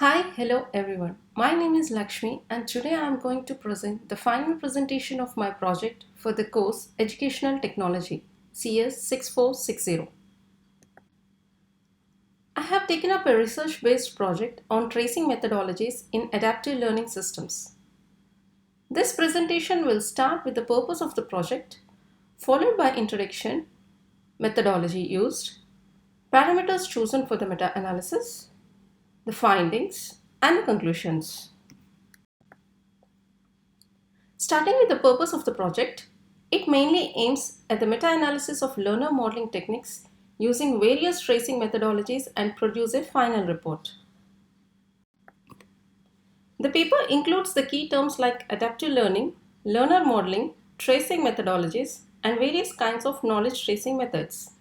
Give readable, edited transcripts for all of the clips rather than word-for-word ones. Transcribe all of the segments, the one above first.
Hi, hello everyone. My name is Lakshmi and today I am going to present the final presentation of my project for the course Educational Technology CS 6460. I have taken up a research-based project on tracing methodologies in adaptive learning systems. This presentation will start with the purpose of the project, followed by introduction, methodology used, parameters chosen for the meta-analysis, the findings, and the conclusions. Starting with the purpose of the project, it mainly aims at the meta-analysis of learner modeling techniques using various tracing methodologies and produce a final report. The paper includes the key terms like adaptive learning, learner modeling, tracing methodologies, and various kinds of knowledge tracing methods.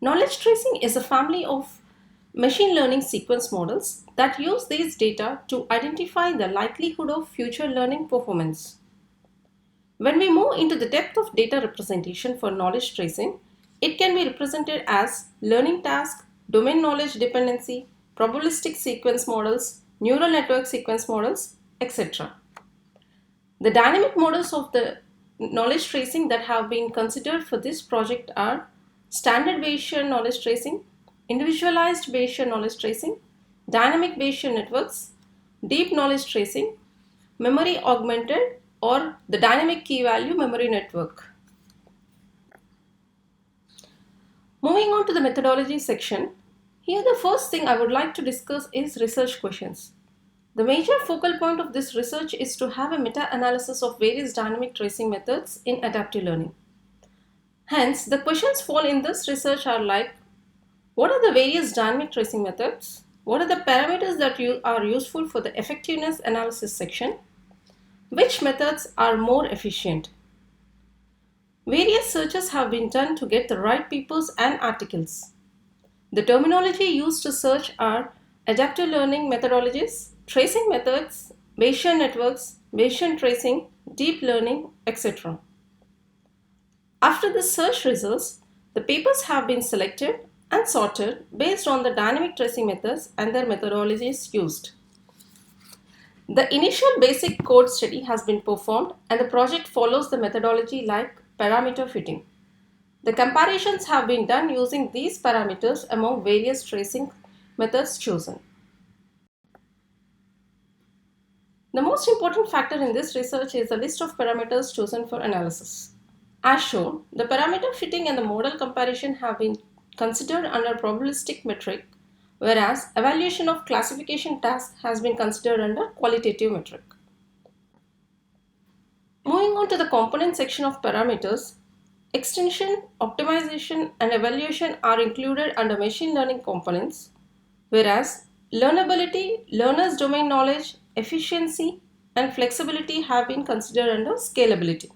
Knowledge tracing is a family of machine learning sequence models that use these data to identify the likelihood of future learning performance. When we move into the depth of data representation for knowledge tracing, it can be represented as learning task, domain knowledge dependency, probabilistic sequence models, neural network sequence models, etc. The dynamic models of the knowledge tracing that have been considered for this project are standard Bayesian knowledge tracing, individualized Bayesian knowledge tracing, dynamic Bayesian networks, deep knowledge tracing, memory augmented, or the dynamic key value memory network. Moving on to the methodology section, here the first thing I would like to discuss is research questions. The major focal point of this research is to have a meta-analysis of various dynamic tracing methods in adaptive learning. Hence, the questions fall in this research are like, what are the various dynamic tracing methods? What are the parameters that are useful for the effectiveness analysis section? Which methods are more efficient? Various searches have been done to get the right papers and articles. The terminology used to search are adaptive learning methodologies, tracing methods, Bayesian networks, Bayesian tracing, deep learning, etc. After the search results, the papers have been selected and sorted based on the dynamic tracing methods and their methodologies used. The initial basic code study has been performed and the project follows the methodology like parameter fitting. The comparisons have been done using these parameters among various tracing methods chosen. The most important factor in this research is the list of parameters chosen for analysis. As shown, the parameter fitting and the model comparison have been considered under probabilistic metric, whereas evaluation of classification task has been considered under qualitative metric. Moving on to the component section of parameters, extension, optimization, and evaluation are included under machine learning components, whereas learnability, learner's domain knowledge, efficiency, and flexibility have been considered under scalability.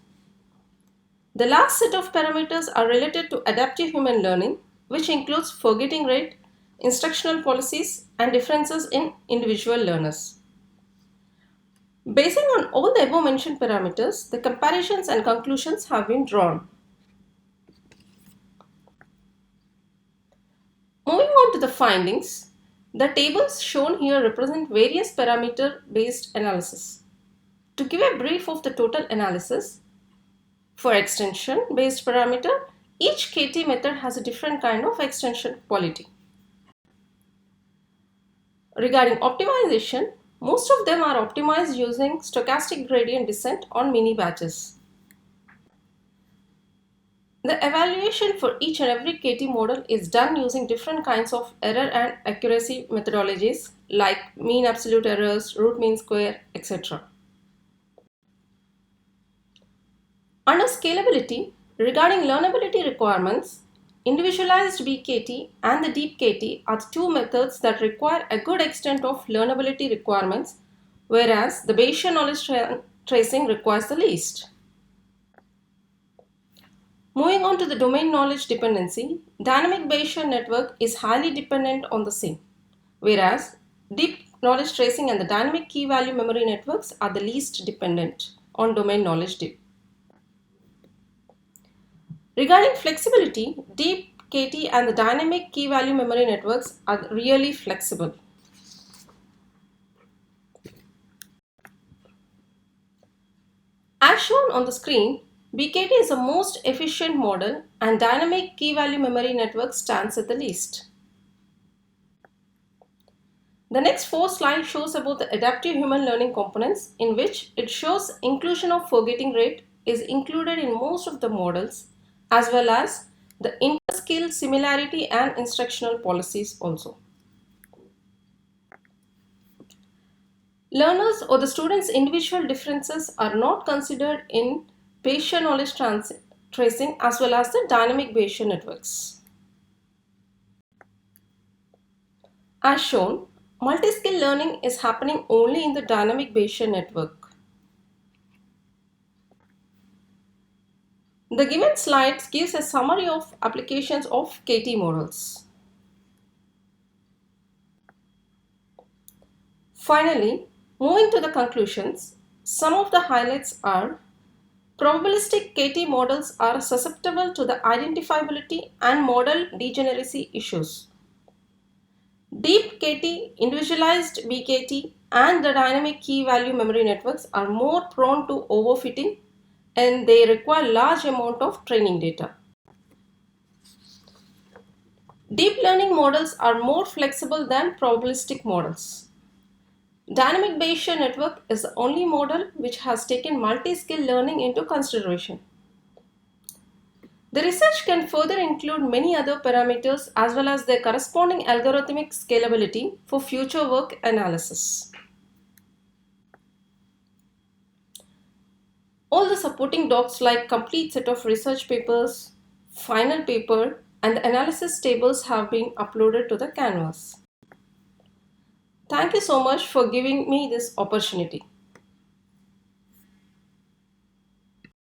The last set of parameters are related to adaptive human learning, which includes forgetting rate, instructional policies, and differences in individual learners. Basing on all the above mentioned parameters, the comparisons and conclusions have been drawn. Moving on to the findings, the tables shown here represent various parameter-based analysis. To give a brief of the total analysis, for extension-based parameter, each KT method has a different kind of extension quality. Regarding optimization, most of them are optimized using stochastic gradient descent on mini batches. The evaluation for each and every KT model is done using different kinds of error and accuracy methodologies like mean absolute errors, root mean square, etc. Under scalability, regarding learnability requirements, individualized BKT and the deep KT are the two methods that require a good extent of learnability requirements, whereas the Bayesian knowledge tracing requires the least. Moving on to the domain knowledge dependency, dynamic Bayesian network is highly dependent on the same, whereas deep knowledge tracing and the dynamic key value memory networks are the least dependent on domain knowledge. Regarding flexibility, deep KT and the dynamic key value memory networks are really flexible. As shown on the screen, BKT is the most efficient model and dynamic key-value memory network stands at the least. The next 4 slides shows about the adaptive human learning components, in which it shows inclusion of forgetting rate is included in most of the models, as well as the inter-skill similarity and instructional policies also. Learners or the students' individual differences are not considered in Bayesian knowledge tracing as well as the dynamic Bayesian networks. As shown, multi-skill learning is happening only in the dynamic Bayesian network. The given slides gives a summary of applications of KT models. Finally, moving to the conclusions, some of the highlights are: probabilistic KT models are susceptible to the identifiability and model degeneracy issues. Deep KT, individualized BKT, and the dynamic key value memory networks are more prone to overfitting and they require large amount of training data. Deep learning models are more flexible than probabilistic models. Dynamic Bayesian network is the only model which has taken multi-skill learning into consideration. The research can further include many other parameters as well as their corresponding algorithmic scalability for future work analysis. All the supporting docs like complete set of research papers, final paper, and the analysis tables have been uploaded to the Canvas. Thank you so much for giving me this opportunity.